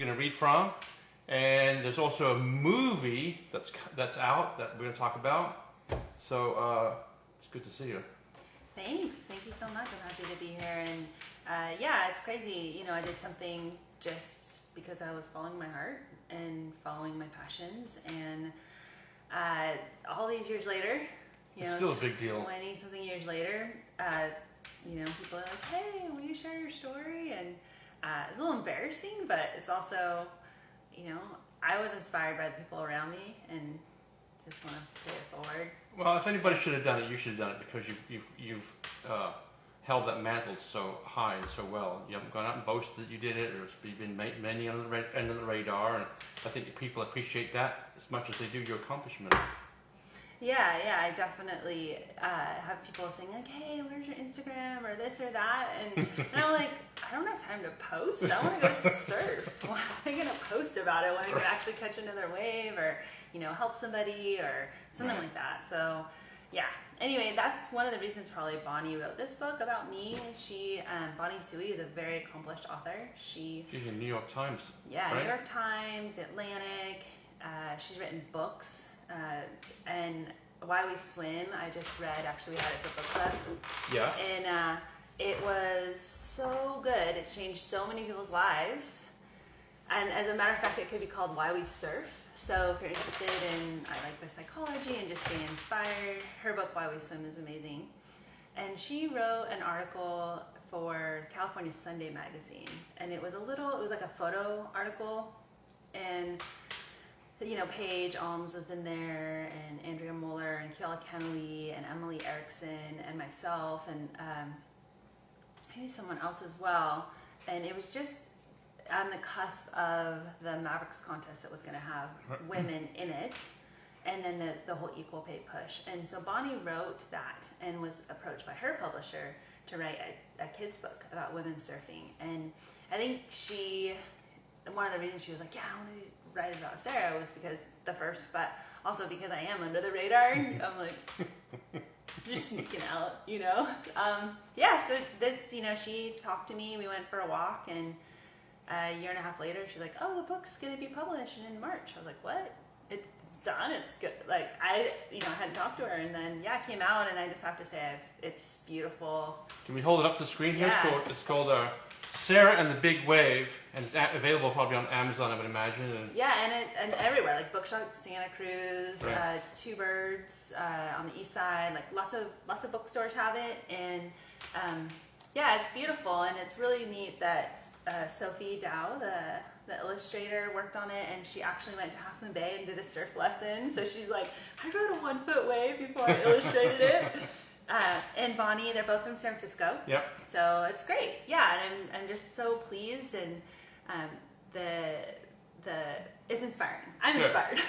going to read from. And there's also a movie that's out that we're going to talk about. So it's good to see you. Thanks. Thank you so much. I'm happy to be here. And yeah, it's crazy. You know, I did something just because I was following my heart and following my passions. And all these years later, It's still a big deal. 20-something years later, you know, people are like, hey, will you share your story? And it's a little embarrassing, but it's also, you know, I was inspired by the people around me and just want to pay it forward. Well, if anybody should have done it, you should have done it because you've held that mantle so high and so well. You haven't gone out and boasted that you did it, or you've been many on the end of the radar, and I think people appreciate that as much as they do your accomplishment. Yeah, I definitely have people saying like, hey, where's your Instagram or this or that? And I'm like, I don't have time to post. I want to go surf. Why am I going to post about it when I can actually catch another wave or, you know, help somebody or something like that? So, yeah. Anyway, that's one of the reasons probably Bonnie wrote this book about me. She, Bonnie Tsui, is a very accomplished author. She's in New York Times. Yeah, right? New York Times, Atlantic. She's written books. And Why We Swim, I just read, actually we had it for book club. Yeah. And it was so good. It changed so many people's lives. And as a matter of fact, it could be called Why We Surf. So if you're interested in, I like the psychology and just getting inspired, her book, Why We Swim, is amazing. And she wrote an article for California Sunday magazine. And it was like a photo article. And you know, Paige Alms was in there, and Andrea Mueller, and Kiala Kennelly, and Emily Erickson, and myself, and maybe someone else as well. And it was just on the cusp of the Mavericks contest that was going to have women in it, and then the whole equal pay push. And so Bonnie wrote that and was approached by her publisher to write a kid's book about women surfing. And I think one of the reasons she was like, yeah, I want to write about Sarah was because but also because I am under the radar. I'm like, just sneaking out, you know? Yeah, so this, you know, she talked to me, we went for a walk, and a year and a half later, she's like, oh, the book's gonna be published in March. I was like, what? It's done, it's good. Like, I hadn't talked to her, and then, yeah, it came out, and I just have to say, it's beautiful. Can we hold it up to the screen here? Yeah. It's called Sarah and the Big Wave, and it's available probably on Amazon, I would imagine. Yeah, and everywhere, like Bookshop Santa Cruz, right. Two Birds on the east side, like lots of bookstores have it, and yeah, it's beautiful, and it's really neat that Sophie Dow, the illustrator, worked on it, and she actually went to Half Moon Bay and did a surf lesson. So she's like, I wrote a 1-foot wave before I illustrated it. And Bonnie, they're both from San Francisco. Yep. So it's great. Yeah, and I'm just so pleased, and it's inspiring. I'm inspired.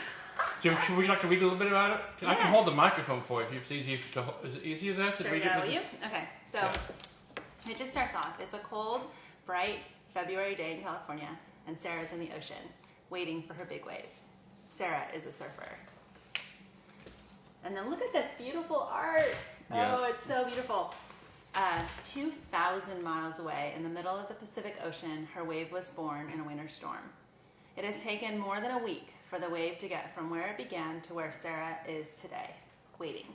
So would you like to read a little bit about it? Yeah. I can hold the microphone for you if it's easier to. Is it easier there to read it? Will you? Okay. So it just starts off. It's a cold, bright February day in California, and Sarah's in the ocean, waiting for her big wave. Sarah is a surfer. And then look at this beautiful art. Yeah. Oh, it's so beautiful. 2,000 miles away in the middle of the Pacific Ocean, her wave was born in a winter storm. It has taken more than a week for the wave to get from where it began to where Sarah is today, waiting.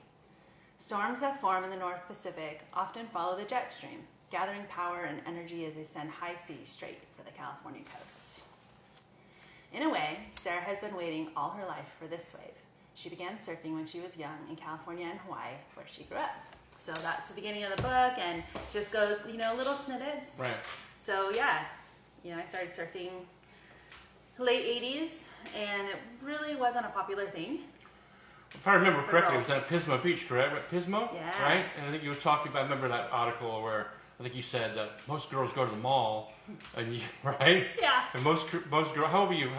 Storms that form in the North Pacific often follow the jet stream, gathering power and energy as they send high seas straight for the California coast. In a way, Sarah has been waiting all her life for this wave. She began surfing when she was young in California and Hawaii, where she grew up. So that's the beginning of the book, and just goes, you know, little snippets. Right. So yeah, you know, I started surfing late 80s, and it really wasn't a popular thing. If I remember correctly, it girls. was at Pismo Beach, correct? At Pismo? Yeah. Right? And I think you were talking about, I remember that article where I think you said that most girls go to the mall, and you, right? Yeah. And most girls, how old were you?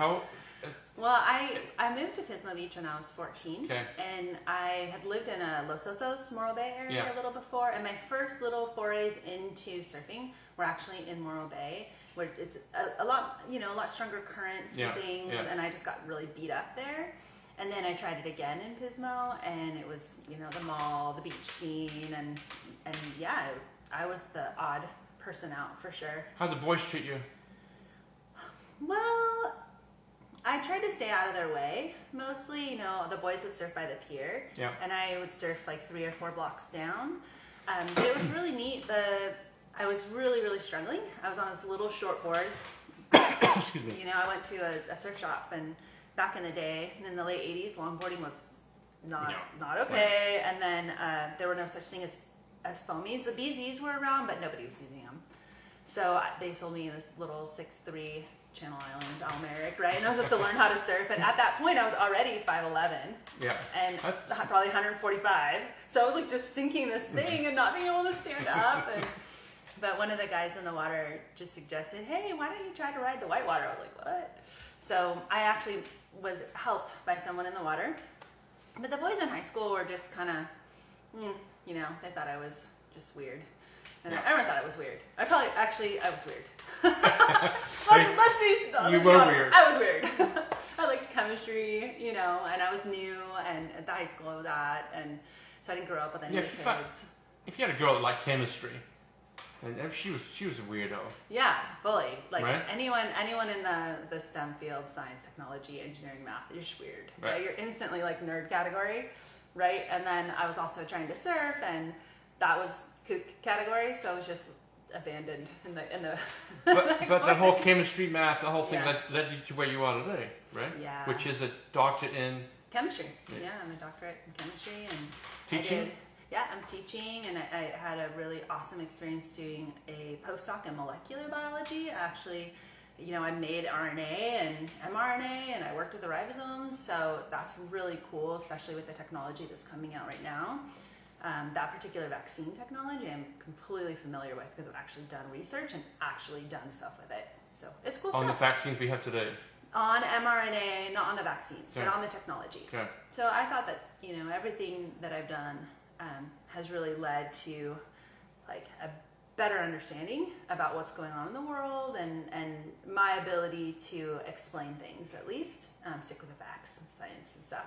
Well, I moved to Pismo Beach when I was 14, Okay. and I had lived in a Los Osos, Morro Bay area Yeah. a little before, and my first little forays into surfing were actually in Morro Bay, where it's a lot, you know, a lot stronger currents and things, and I just got really beat up there. And then I tried it again in Pismo, and it was, you know, the mall, the beach scene, and yeah, I was the odd person out for sure. How'd the boys treat you? Well, I tried to stay out of their way. Mostly, you know, the boys would surf by the pier, Yeah. and I would surf like 3 or 4 blocks down. But it was really neat. I was really, really struggling. I was on this little short board. Excuse me. You know, I went to a surf shop, and back in the day, in the late 80s, longboarding was not okay. And then there were no such thing as foamies. The BZs were around, but nobody was using them. So they sold me this little 6'3" Channel Islands Almeric, right? And I was supposed to learn how to surf. And at that point, I was already 5'11". Yeah. And probably 145. So I was like just sinking this thing and not being able to stand up. But one of the guys in the water just suggested, hey, why don't you try to ride the whitewater? I was like, what? So I actually was helped by someone in the water. But the boys in high school were just kind of, you know, they thought I was just weird. And everyone thought I was weird. I was weird. You were weird. I was weird. I liked chemistry, you know, and I was new, and at the high school I was at, and so I didn't grow up with any kids. If you had a girl that liked chemistry, and she was a weirdo. Yeah, fully. Like right? anyone in the STEM field, science, technology, engineering, math, you're just weird. Right? You're instantly like nerd category, right? And then I was also trying to surf, and that was kook category, so I was just abandoned in the but the whole chemistry, math, the whole thing that led you to where you are today, right? Yeah. Which is a doctorate in chemistry. Yeah, I'm a doctorate in chemistry and teaching. I'm teaching, and I had a really awesome experience doing a postdoc in molecular biology. Actually, you know, I made RNA and mRNA, and I worked with the ribosomes, so that's really cool, especially with the technology that's coming out right now. That particular vaccine technology I'm completely familiar with because I've actually done research and actually done stuff with it. So it's cool stuff. On the vaccines we have today? On mRNA, not on the vaccines, but on the technology. Okay. So I thought that, you know, everything that I've done has really led to like a better understanding about what's going on in the world and my ability to explain things, at least, stick with the facts and science and stuff.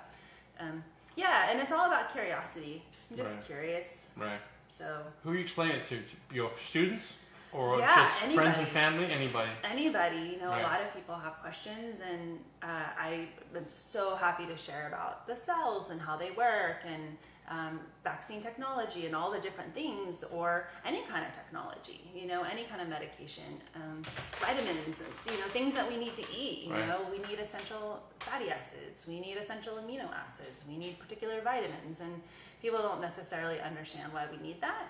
Yeah, and it's all about curiosity. I'm just curious. Right. So. Who are you explaining it to? Your students? Or just anybody. Friends and family? Anybody? Anybody. You know, a lot of people have questions, and I am so happy to share about the cells and how they work, and vaccine technology and all the different things, or any kind of technology, you know, any kind of medication, vitamins, you know, things that we need to eat. You know, we need essential fatty acids, we need essential amino acids, we need particular vitamins, and people don't necessarily understand why we need that,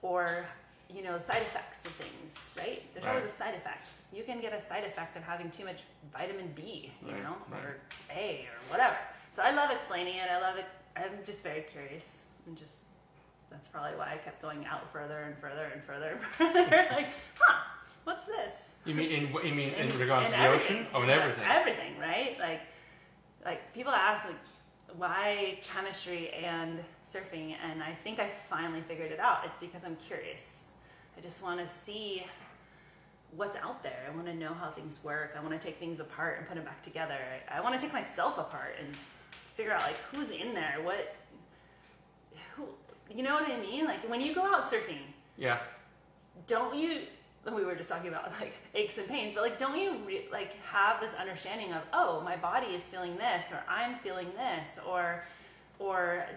or, you know, side effects of things, right? There's always a side effect. You can get a side effect of having too much vitamin B, you know, or A, or whatever. So I love explaining it. I love it. I'm just very curious, and just that's probably why I kept going out further and further and further and further. Like, what's this? You mean in regards to the everything. ocean? Oh, in everything. Everything, right? Like people ask like, why chemistry and surfing, and I think I finally figured it out. It's because I'm curious. I just want to see what's out there. I want to know how things work. I want to take things apart and put them back together. I want to take myself apart and figure out like who's in there, who, you know what I mean? Like when you go out surfing, don't you? We were just talking about like aches and pains, but like don't you like have this understanding of, oh, my body is feeling this, or I'm feeling this, or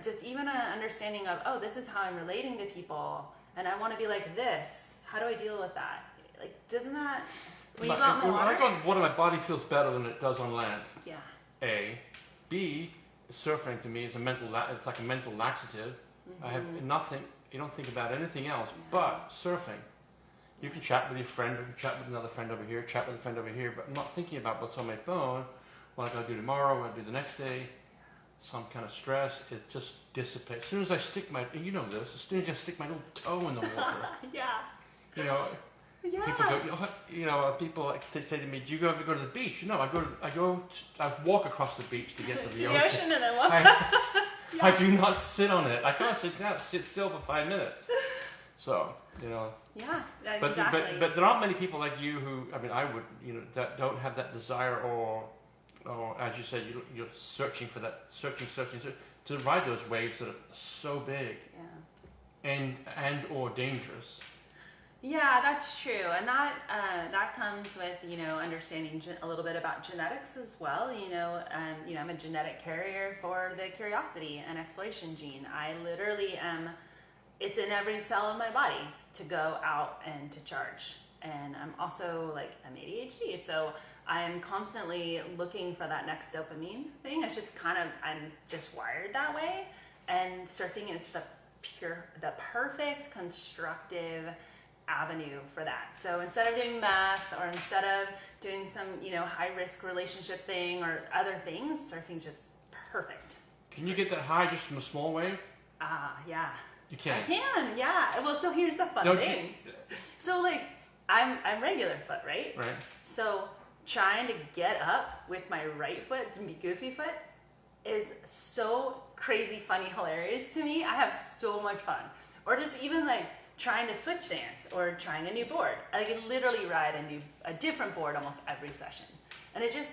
just even an understanding of, oh, this is how I'm relating to people, and I want to be like this. How do I deal with that? Like, doesn't that when you go out in the water? When I go on water, my body feels better than it does on land. Yeah. A, B. Surfing to me is it's like a mental laxative. Mm-hmm. I have nothing. You don't think about anything else but surfing. You can chat with your friend, or you can chat with another friend over here, chat with a friend over here, but I'm not thinking about what's on my phone, what I gotta do tomorrow, what I do the next day, some kind of stress. It just dissipates. As soon as I stick my, you know this, as soon as I stick my little toe in the water, you know, people go, you know, people like, they say to me, do you ever go to the beach? No, I walk across the beach to get to the ocean. And I walk. I do not sit on it. I can't sit still for 5 minutes. So, you know. Yeah, but, exactly. But there aren't many people like you who, I mean, I would, you know, that don't have that desire or as you said, you're searching for that, searching to ride those waves that are so big and or dangerous. Yeah, that's true, and that comes with understanding a little bit about genetics as well. I'm a genetic carrier for the curiosity and exploration gene. I literally am. It's in every cell of my body to go out and to charge. And I'm also I'm ADHD, so I'm constantly looking for that next dopamine thing. It's just I'm just wired that way. And surfing is the perfect constructive avenue for that. So instead of doing math or instead of doing some, high risk relationship thing or other things, surfing's just perfect. Can you get that high just from a small wave? Yeah. You can. I can, yeah. Well, so here's the fun thing. So I'm regular foot, right? Right. So trying to get up with my right foot, to be goofy foot, is so crazy, funny, hilarious to me. I have so much fun. Or just even trying to switch dance or trying a new board. I can literally ride a different board almost every session. And it just,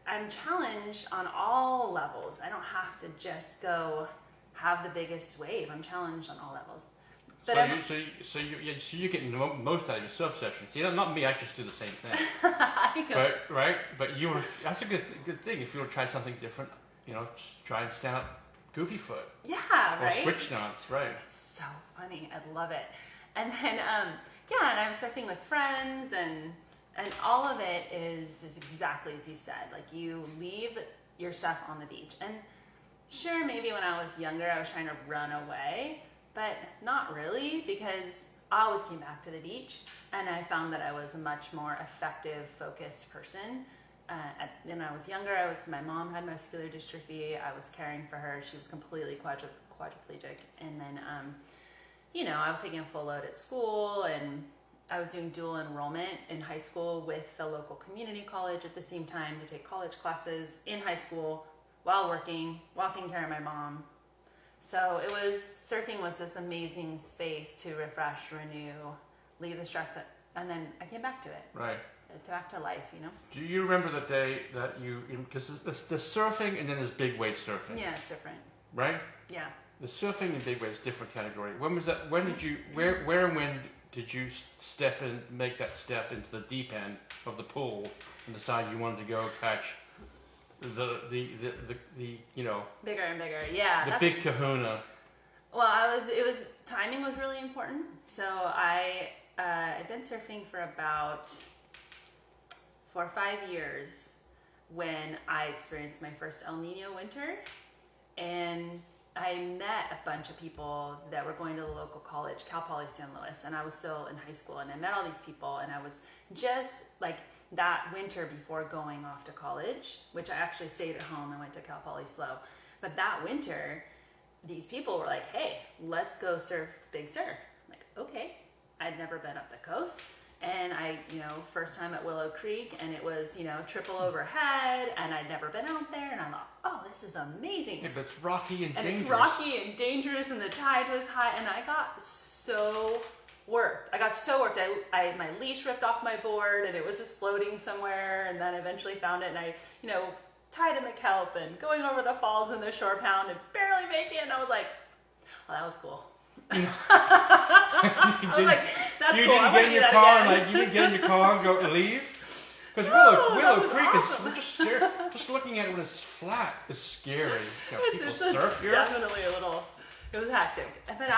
I'm challenged on all levels. I don't have to just go have the biggest wave. I'm challenged on all levels. But so you're getting the most out of your surf sessions. See, not me. I just do the same thing. But that's a good thing. If you want to try something different, just try and stand up goofy foot. Yeah, or right. Switch dance, right? It's so funny. I love it. And then and I'm surfing with friends, and all of it is just exactly as you said. You leave your stuff on the beach, and sure, maybe when I was younger, I was trying to run away. But not really, because I always came back to the beach, and I found that I was a much more effective, focused person. When I was younger, my mom had muscular dystrophy. I was caring for her. She was completely quadriplegic. And then, I was taking a full load at school, and I was doing dual enrollment in high school with the local community college at the same time to take college classes in high school while working, while taking care of my mom. So surfing was this amazing space to refresh, renew, leave the stress, and then I came back to it. Right. Back to life, Do you remember the day that because there's surfing and then there's big wave surfing? Yeah, it's different. Right? Yeah. The surfing and big waves, different category. When was that? When did you, where and when did you make that step into the deep end of the pool and decide you wanted to go catch the bigger and bigger, yeah. The big kahuna. Well, timing was really important. So I'd been surfing for about 4 or 5 years when I experienced my first El Nino winter, and I met a bunch of people that were going to the local college, Cal Poly San Luis, and I was still in high school, and I met all these people, and I was just that winter before going off to college, which I actually stayed at home and went to Cal Poly SLO. But that winter, these people were like, hey, let's go surf Big Sur. I'm like, okay. I'd never been up the coast. And I, first time at Willow Creek, and it was, triple overhead, and I'd never been out there, and I thought, oh, this is amazing. Yeah, but it's rocky and dangerous. It's rocky and dangerous, and the tide was high, and I got so worked. I my leash ripped off my board, and it was just floating somewhere, and then eventually found it, and I, tied in the kelp, and going over the falls in the shore pound, and barely making it, and I was like, well, that was cool. I was like, that's you cool. Didn't get in your car, you didn't get in your car and go leave? Because Willow Creek awesome. We're just scared. Just looking at it when it's flat is scary. People It's surf here. Definitely a little. It was hectic. And then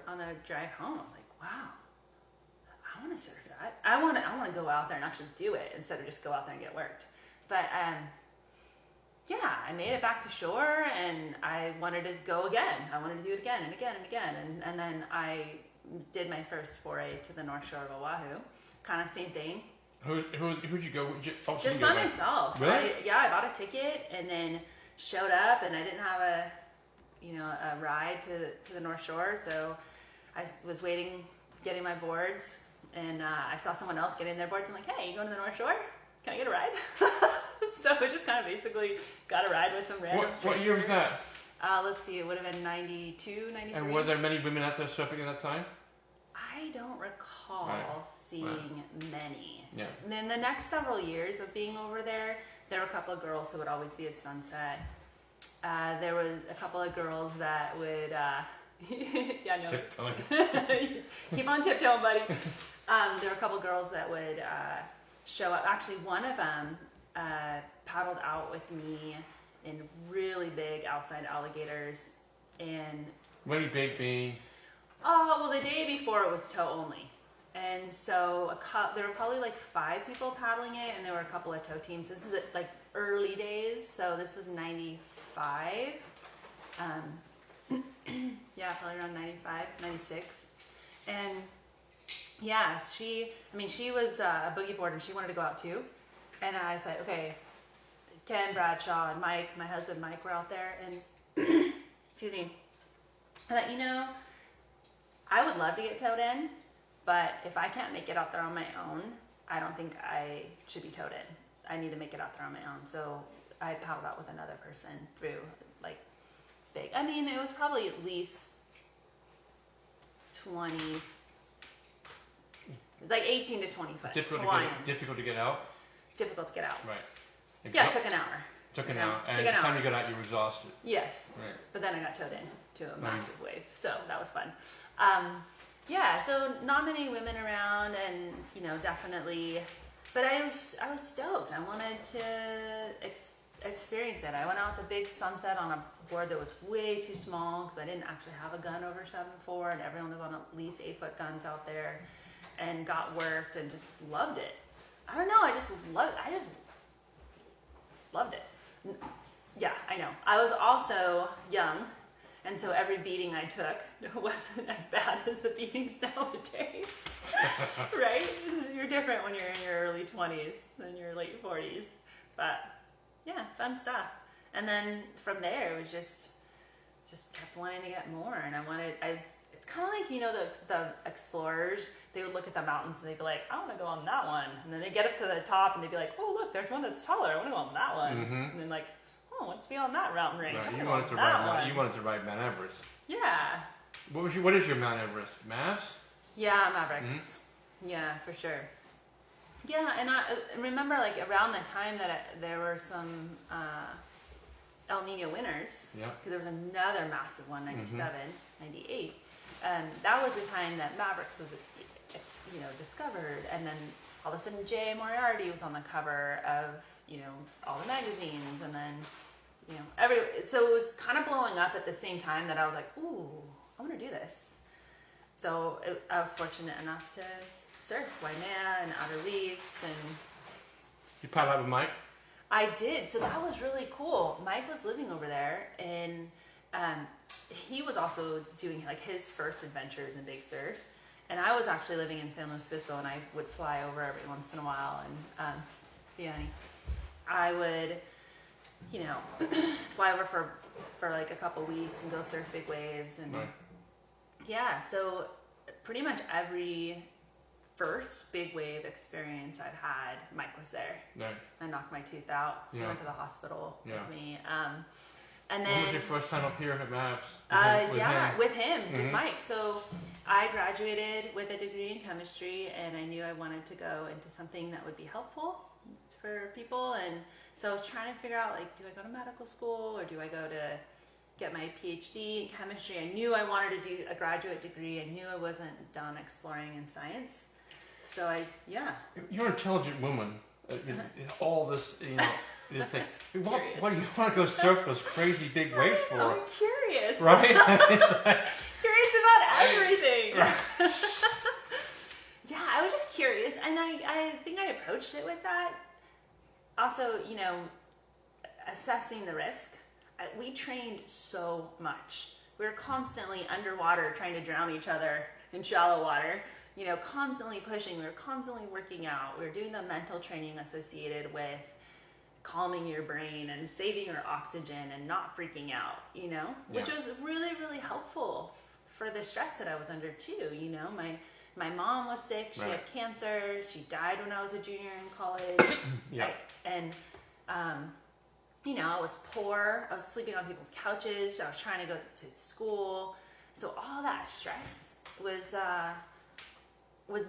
on the drive home, I was like, wow, I want to surf that. I want to go out there and actually do it instead of just go out there and get worked. But yeah, I made it back to shore, and I wanted to go again. I wanted to do it again and again and again. And then I did my first foray to the North Shore of Oahu. Kind of same thing. Who'd you go? Just by myself. Really? I bought a ticket and then showed up, and I didn't have a ride to the North Shore, so I was waiting, getting my boards, and I saw someone else getting their boards. I'm like, hey, you going to the North Shore? Can I get a ride? So I just kind of basically got a ride with some random What year was that? Let's see, it would have been 92, 93. And were there many women out there surfing at that time? I don't recall seeing many. Yeah. And then the next several years of being over there were a couple of girls who would always be at sunset. There was a couple of girls that would Yeah, no. Tiptoeing. Keep on tiptoeing, buddy. There were a couple girls that would show up. Actually, one of them paddled out with me in really big outside alligators. And Really big being. oh, well, the day before it was tow only. And so there were probably like 5 people paddling it, and there were a couple of tow teams. This is like early days, so this was 95. Yeah, probably around 95, 96. And yeah, she was a boogie board, and she wanted to go out too. And I was like, okay, Ken, Bradshaw, and Mike, my husband Mike, were out there, and excuse me. I thought, you know, I would love to get towed in, but if I can't make it out there on my own, I don't think I should be towed in. I need to make it out there on my own. So I paddled out with another person through like big. I mean, it was probably at least 20, like 18 to 20 foot. Difficult to get out. Difficult to get out. Right. Yeah, it took an hour. Took an hour. And by the time you got out, you were exhausted. Yes. Right. But then I got towed in to a massive wave, so that was fun. Yeah, so not many women around, and you know, definitely. But I was stoked. I wanted to experience it. I went out to Big Sunset on a board that was way too small because I didn't actually have a gun over 7.4, and everyone was on at least 8-foot guns out there, and got worked and just loved it. I don't know. I just loved it. Yeah, I know. I was also young, and so every beating I took wasn't as bad as the beatings nowadays. Right? You're different when you're in your early 20s than your late 40s. But yeah, fun stuff. And then from there, it was just kept wanting to get more. And it's kind of like, you know, the explorers, they would look at the mountains and they'd be like, I want to go on that one. And then they get up to the top and they'd be like, oh, look, there's one that's taller. I want to go on that one. Mm-hmm. And then like, oh, what's beyond that mountain range? Right. I You wanna wanted go to on ride that Mount. one. You wanted to ride Mount Everest. Yeah. What is your Mount Everest? Mass? Yeah, Mavericks. Mm-hmm. Yeah, for sure. Yeah, and I remember like around the time that there were some El Nino winters. Yeah. Because there was another massive one, 97, 98. That was the time that Mavericks was, you know, discovered, and then all of a sudden Jay Moriarty was on the cover of, you know, all the magazines, and then, you know, so it was kind of blowing up at the same time that I was like, ooh, I want to do this. So I was fortunate enough to surf Waimea and Outer Reefs, and You paddled out with Mike? I did. So that was really cool. Mike was living over there, and he was also doing like his first adventures in big surf. And I was actually living in San Luis Obispo, and I would fly over every once in a while and see honey. I would, you know, fly over for like a couple weeks and go surf big waves, and Right. yeah. So pretty much every first big wave experience I've had, Mike was there. Right. I knocked my tooth out. He Yeah. went to the hospital Yeah. with me. And then When was your first time up here at Mavs? with him, with Mhm. Mike. So I graduated with a degree in chemistry, and I knew I wanted to go into something that would be helpful for people. And so I was trying to figure out, like, do I go to medical school or do I go to get my PhD in chemistry? I knew I wanted to do a graduate degree. I knew I wasn't done exploring in science. So You're an intelligent woman. All this, you know, this thing. What do you want to go surf those crazy big waves for? I'm curious. Right? It's like, Curious about everything. right. Yeah, I was just curious, and I think I approached it with that. Also, you know, assessing the risk. We trained so much. We were constantly underwater trying to drown each other in shallow water. You know, constantly pushing. We were constantly working out. We were doing the mental training associated with calming your brain and saving your oxygen and not freaking out, you know, which was really, really helpful for the stress that I was under too. You know, my mom was sick. She had cancer. She died when I was a junior in college. Yeah. You know, I was poor. I was sleeping on people's couches. I was trying to go to school. So all that stress was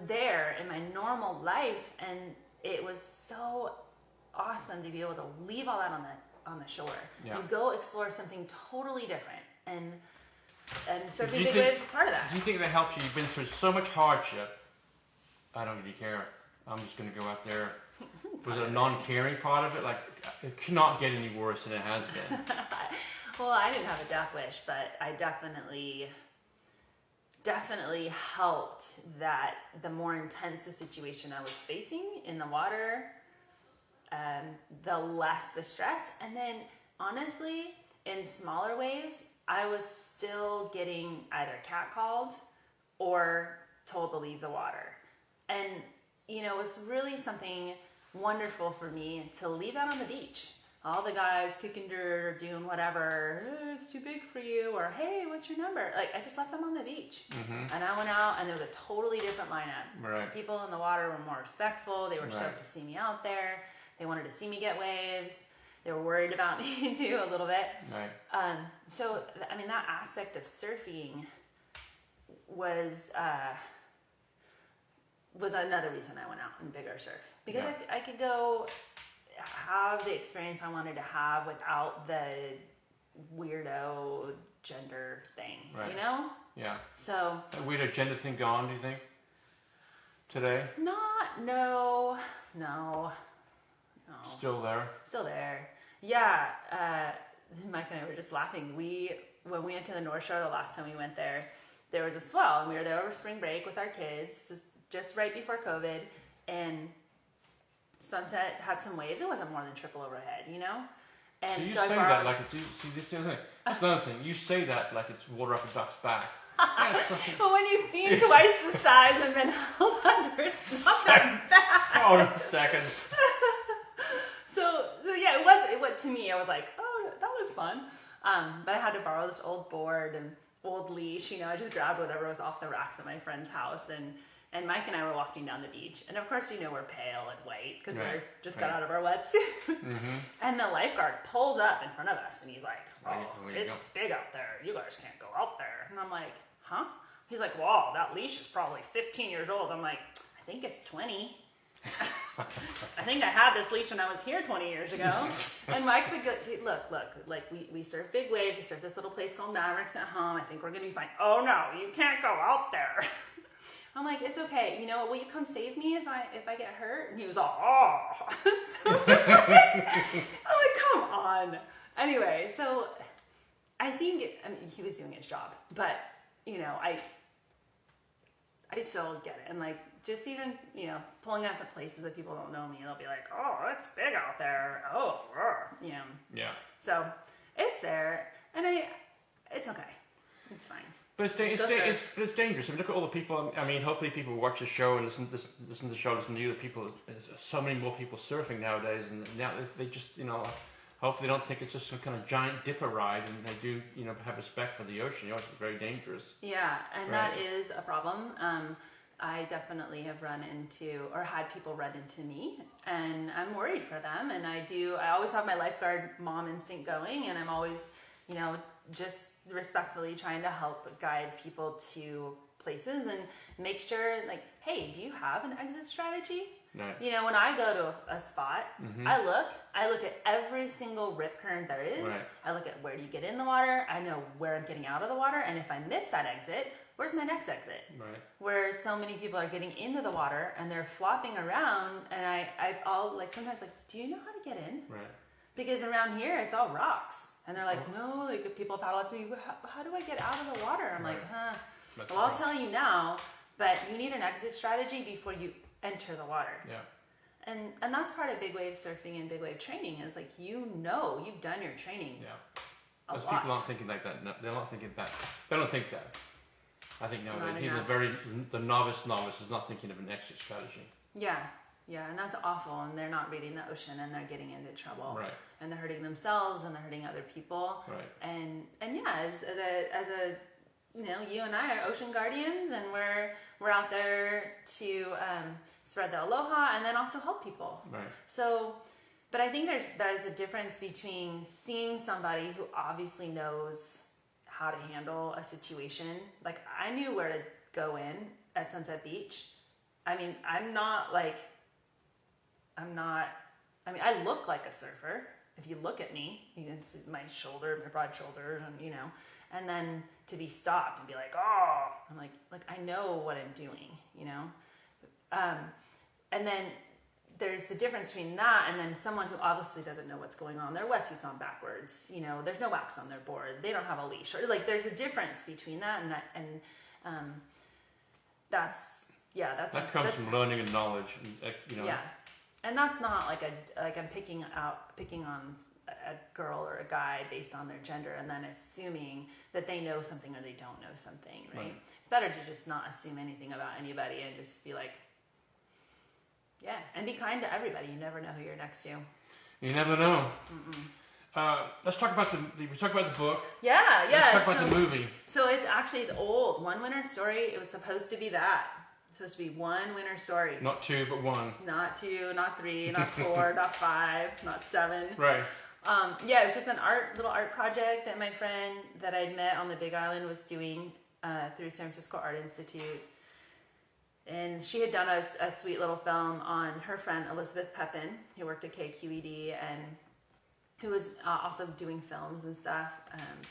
there in my normal life, and it was so awesome to be able to leave all that on the shore and go explore something totally different. And And Do surfing you big think- waves is part of that. Do you think that helps you? You've been through so much hardship. I don't really care. I'm just going to go out there. Was it a non-caring part of it? Like, it cannot get any worse than it has been. Well, I didn't have a death wish, but I definitely helped that the more intense the situation I was facing in the water, the less the stress. And then, honestly, in smaller waves, I was still getting either catcalled or told to leave the water. And, you know, it was really something wonderful for me to leave out on the beach. All the guys kicking dirt or doing whatever, it's too big for you, or hey, what's your number? Like, I just left them on the beach. And I went out and there was a totally different lineup. Right. People in the water were more respectful. They were Right. stoked to see me out there. They wanted to see me get waves. They were worried about me too, a little bit. Right. So, I mean, that aspect of surfing was another reason I went out and bigger surf. Because Yeah. I could go have the experience I wanted to have without the weirdo gender thing, Right. you know? Yeah. So, That weird agenda thing gone, do you think? Today? no. Still there? Still there. Yeah, Mike and I were just laughing. When we went to the North Shore the last time we went there, there was a swell, and we were there over spring break with our kids. This is just right before COVID, and Sunset had some waves. It wasn't more than triple overhead, you know? And So you so I say borrowed, that like it's, see, this is the other thing. That's another thing. You say that like it's water off a duck's back. Yeah, it's like- but when you've seen twice the size and been held under, it's not that bad. Hold on a second. So yeah, it was to me. I was like, oh, that looks fun. But I had to borrow this old board and old leash. You know, I just grabbed whatever was off the racks at my friend's house, and Mike and I were walking down the beach. And of course, you know, we're pale and white because we Right, just got right. out of our wetsuit. And the lifeguard pulls up in front of us, and he's like, "Oh, Where you it's go? big out there. You guys can't go out there." And I'm like, "Huh?" He's like, "Wow, that leash is probably 15 years old." I'm like, "I think it's 20." I think I had this leash when I was here 20 years ago. And Mike's like, look, like we surf big waves. We surf this little place called Mavericks at home. I think we're going to be fine. Oh no, you can't go out there. I'm like, it's okay. You know, will you come save me if I get hurt? And he was all, oh. So it's like, I'm like, come on. Anyway, so I think, he was doing his job, but you know, I still get it. And like, just even, you know, pulling up at places that people don't know me, they'll be like, oh, it's big out there. Oh, you know. Yeah. So it's there, and it's okay. It's fine. But it's dangerous. I mean, look at all the people. I mean, hopefully people watch the show and listen to the show, listen to you. The people, there's so many more people surfing nowadays, and now they just, you know, hopefully they don't think it's just some kind of giant dipper ride, and they do, you know, have respect for the ocean. The ocean is very dangerous. Yeah, and Right. that is a problem. I definitely have run into, or had people run into me, and I'm worried for them. And I always have my lifeguard mom instinct going, and I'm always, you know, just respectfully trying to help guide people to places and make sure, like, hey, do you have an exit strategy? Right. You know, when I go to a spot, I look at every single rip current there is. Right. I look at where do you get in the water. I know where I'm getting out of the water, and if I miss that exit, where's my next exit? Right. Where so many people are getting into the water and they're flopping around, and I'll like sometimes like, do you know how to get in? Right. Because around here it's all rocks, and they're like, no, like people paddle up to me. How do I get out of the water? I'm like, huh. That's Well, I'll right. tell you now, but you need an exit strategy before you enter the water. Yeah. And that's part of big wave surfing and big wave training is like, you know, you've done your training. Yeah. A Those lot. people aren't thinking like that. No, they're not thinking that. They don't think that. I think nowadays, enough. the novice is not thinking of an exit strategy. Yeah, and that's awful. And they're not reading the ocean, and they're getting into trouble. Right. And they're hurting themselves, and they're hurting other people. Right. And yeah, as a you know, you and I are ocean guardians, and we're out there to spread the aloha and then also help people. Right. So, but I think there's a difference between seeing somebody who obviously knows how to handle a situation. Like, I knew where to go in at Sunset Beach. I mean, I look like a surfer. if you look at me, you can see my shoulder, my broad shoulders, and you know, and then to be stopped and be like, oh, I'm like I know what I'm doing, you know, and then there's the difference between that and then someone who obviously doesn't know what's going on. Their wetsuit's on backwards, you know, there's no wax on their board, they don't have a leash, or like there's a difference between that and that, and that comes from learning and knowledge, and, you know. Yeah, and that's not like I'm picking on a girl or a guy based on their gender and then assuming that they know something or they don't know something, right? It's better to just not assume anything about anybody and just be like, yeah, and be kind to everybody. You never know who you're next to. You never know. Let's talk about the book. Yeah. Let's talk about the movie. So it's old. One winter story. It was supposed to be that. Supposed to be one winter story. Not two, but one. Not two, not three, not four, not five, not seven. Right. Yeah, it was just an little art project that my friend that I'd met on the Big Island was doing through San Francisco Art Institute. And she had done a sweet little film on her friend Elizabeth Pepin, who worked at KQED and who was also doing films and stuff.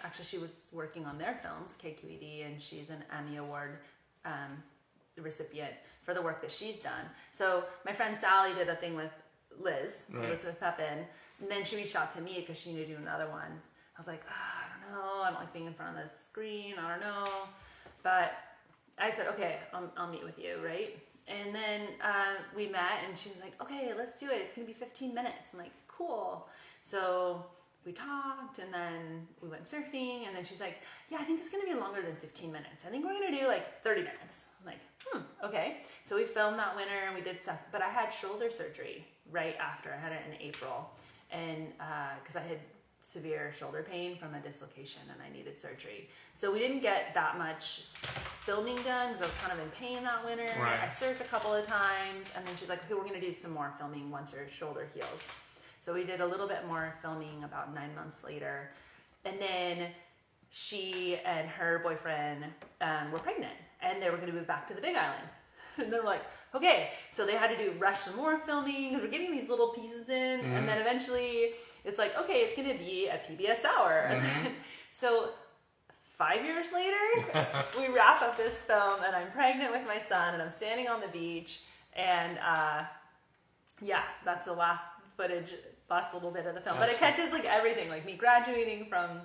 Actually, she was working on their films, KQED, and she's an Emmy Award recipient for the work that she's done. So my friend Sally did a thing with Elizabeth Pepin, and then she reached out to me because she knew to do another one. I was like, I don't know, I don't like being in front of the screen, I don't know. But I said, okay, I'll meet with you, right? And then we met, and she was like, okay, let's do it. It's going to be 15 minutes. I'm like, cool. So we talked, and then we went surfing, and then she's like, yeah, I think it's going to be longer than 15 minutes. I think we're going to do like 30 minutes. I'm like, okay. So we filmed that winter, and we did stuff. But I had shoulder surgery right after. I had it in April, and because I had severe shoulder pain from a dislocation and I needed surgery. So we didn't get that much filming done because I was kind of in pain that winter. Right. I surfed a couple of times, and then she's like, okay, we're going to do some more filming once her shoulder heals. So we did a little bit more filming about 9 months later. And then she and her boyfriend were pregnant, and they were going to move back to the Big Island. And they were like, okay, so they had to rush some more filming because we're getting these little pieces in. Mm-hmm. And then eventually it's like, okay, it's going to be a PBS hour. Mm-hmm. So 5 years later, we wrap up this film, and I'm pregnant with my son, and I'm standing on the beach. And yeah, that's the last footage, last little bit of the film. But it catches like everything, like me graduating from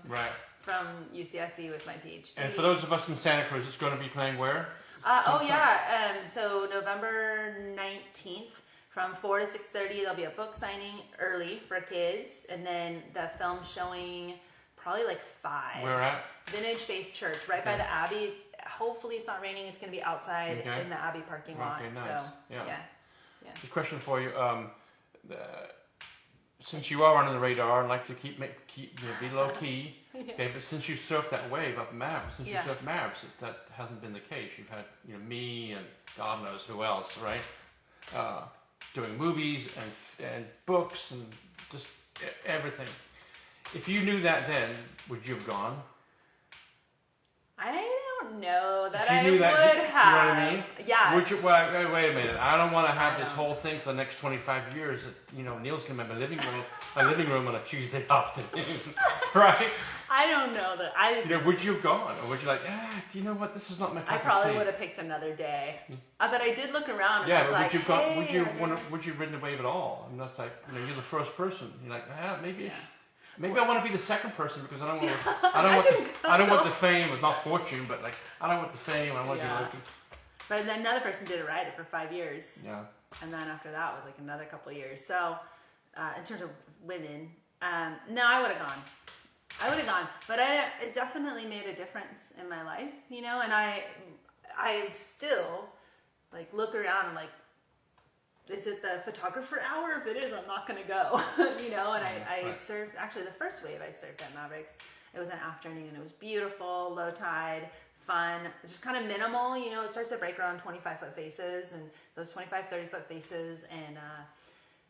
UCSC with my PhD. And for those of us in Santa Cruz, it's going to be playing where? So November 19th from 4 to 6:30, there'll be a book signing early for kids, and then the film showing probably like 5. Where at? Vintage Faith Church, right by the Abbey. Hopefully it's not raining. It's going to be outside in the Abbey parking lot. Okay, nice. So, yeah. Just a question for you. Since you are under the radar and like to keep be low key, okay, but since you surfed that wave up Mavericks, you surfed Mavericks, that hasn't been the case. You've had me and God knows who else, right? Doing movies and books and just everything. If you knew that then, would you have gone? I don't know that I would have. You know what I mean? Yeah. Would you, wait a minute. I don't want to have this whole thing for the next 25 years. Neil's going to have a living room on a Tuesday afternoon, right? I don't know that. Would you have gone, or would you like? Do you know what? This is not my cup of tea. I probably would have picked another day. But I did look around. And yeah, I was but like, would you have ridden the wave at all? And that's like, you're the first person. You're like, maybe. Maybe I want to be the second person because I don't want the fame, not fortune, but like I don't want the fame. I want to be lucky. But then another person did it right for 5 years. Yeah. And then after that was like another couple of years. So in terms of women, no, I would have gone. But it definitely made a difference in my life, And I still like look around and like, is it the photographer hour? If it is, I'm not going to go, And I surfed, actually the first wave I surfed at Mavericks, it was an afternoon. It was beautiful, low tide, fun, just kind of minimal, it starts to break around 25-foot faces, and those 25, 30-foot faces, and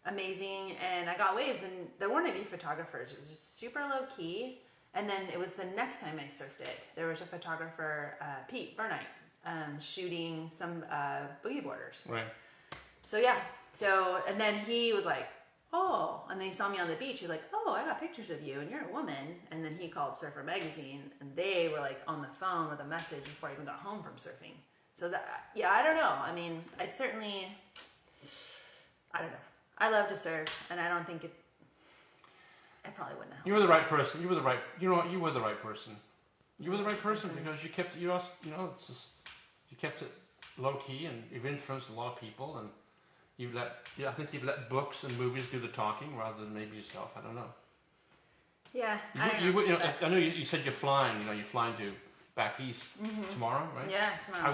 amazing. And I got waves, and there weren't any photographers. It was just super low key. And then it was the next time I surfed it, there was a photographer, Pete Burnite, shooting some boogie boarders. Right. So and then he was like, oh, and then he saw me on the beach. He's like, oh, I got pictures of you, and you're a woman. And then he called Surfer Magazine, and they were like on the phone with a message before I even got home from surfing. So that, yeah, I don't know. I mean, I don't know. I love to surf, and I don't think I probably wouldn't have. You were the right person. You were the right person. You were the right person because you kept it's just, you kept it low key, and you've influenced a lot of people, and I think you've let books and movies do the talking rather than maybe yourself. I don't know. Yeah, I know you said you're flying. You're flying to back east tomorrow, right? Yeah, tomorrow.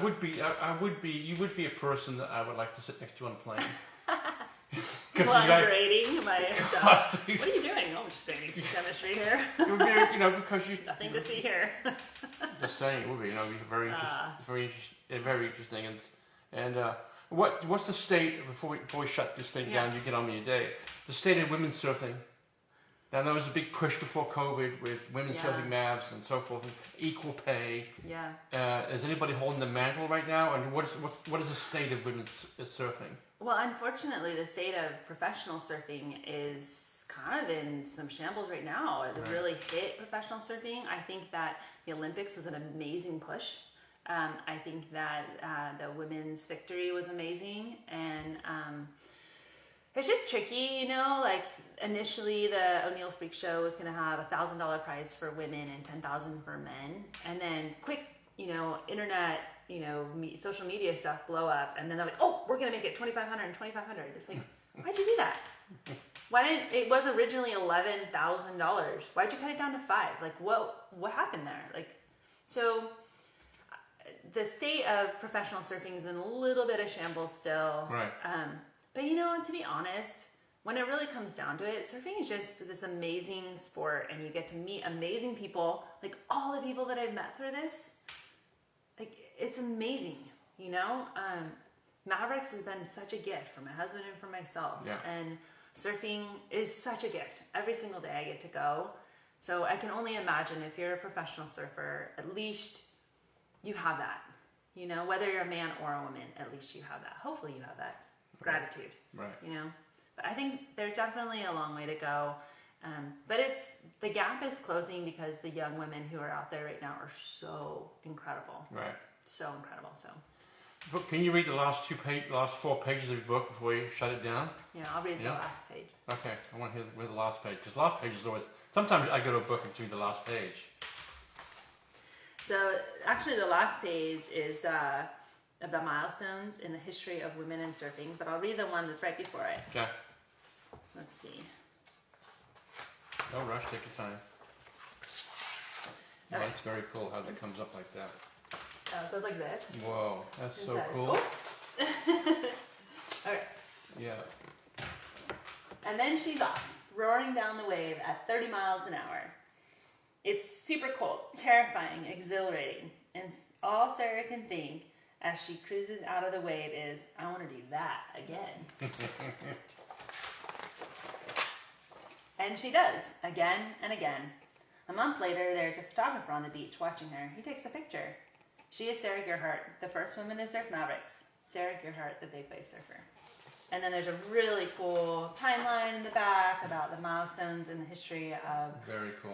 You would be a person that I would like to sit next to on a plane. Well, I'm grading my stuff. What are you doing? Oh, I'm just doing some chemistry here. It would be, because you nothing to see here. Just saying, it would be, very interesting, and what's the state before we shut this thing down? You get on with your day. The state of women's surfing. Now there was a big push before COVID with women surfing Mavs and so forth, and equal pay. Yeah. Is anybody holding the mantle right now? And what is the state of women's surfing? Well, unfortunately, the state of professional surfing is kind of in some shambles right now. It really hit professional surfing. I think that the Olympics was an amazing push. I think that the women's victory was amazing, and it's just tricky, like initially the O'Neill Freak Show was going to have $1,000 prize for women and $10,000 for men, and then quick, internet, social media stuff blow up, and then they're like, oh, we're going to make it $2,500 and $2,500. It's like, why'd you do that? It was originally $11,000. Why'd you cut it down to $5,000? Like, what happened there? Like, so the state of professional surfing is in a little bit of shambles still. Right. But to be honest, when it really comes down to it, surfing is just this amazing sport, and you get to meet amazing people. Like all the people that I've met through this, like it's amazing. Mavericks has been such a gift for my husband and for myself. Yeah. And surfing is such a gift. Every single day I get to go. So I can only imagine if you're a professional surfer, at least you have that. Whether you're a man or a woman, at least you have that. Hopefully you have that gratitude. Right. But I think there's definitely a long way to go. But the gap is closing because the young women who are out there right now are so incredible. Right. So incredible. So. Can you read the last 4 pages of your book before you shut it down? Yeah, I'll read the last page. Okay, I want to hear the last page, because last page is always. Sometimes I go to a book and read the last page. So actually, the last page is of the milestones in the history of women in surfing. But I'll read the one that's right before it. Okay. Let's see. No rush, take your time. Okay. Well, that's very cool how that comes up like that. It goes like this. Whoa, that's so cool. Okay. Yeah. And then she's off, roaring down the wave at 30 miles an hour. It's super cold, terrifying, exhilarating, and all Sarah can think as she cruises out of the wave is, I want to do that again. And she does, again and again. A month later, there's a photographer on the beach watching her. He takes a picture. She is Sarah Gerhardt, the first woman to surf Mavericks. Sarah Gerhardt, the big wave surfer. And then there's a really cool timeline in the back about the milestones in the history of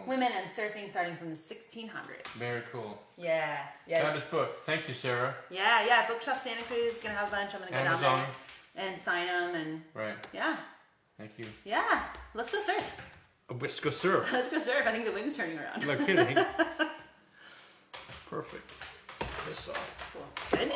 women and surfing starting from the 1600s. Very cool. Yeah. Fabulous book. Thank you, Sarah. Yeah. Bookshop Santa Cruz is going to have a bunch. I'm going to go down there and sign them. And right. Yeah. Thank you. Yeah. Let's go surf. Let's go surf. Let's go surf. I think the wind's turning around. No kidding. Perfect. This off. Cool. Good.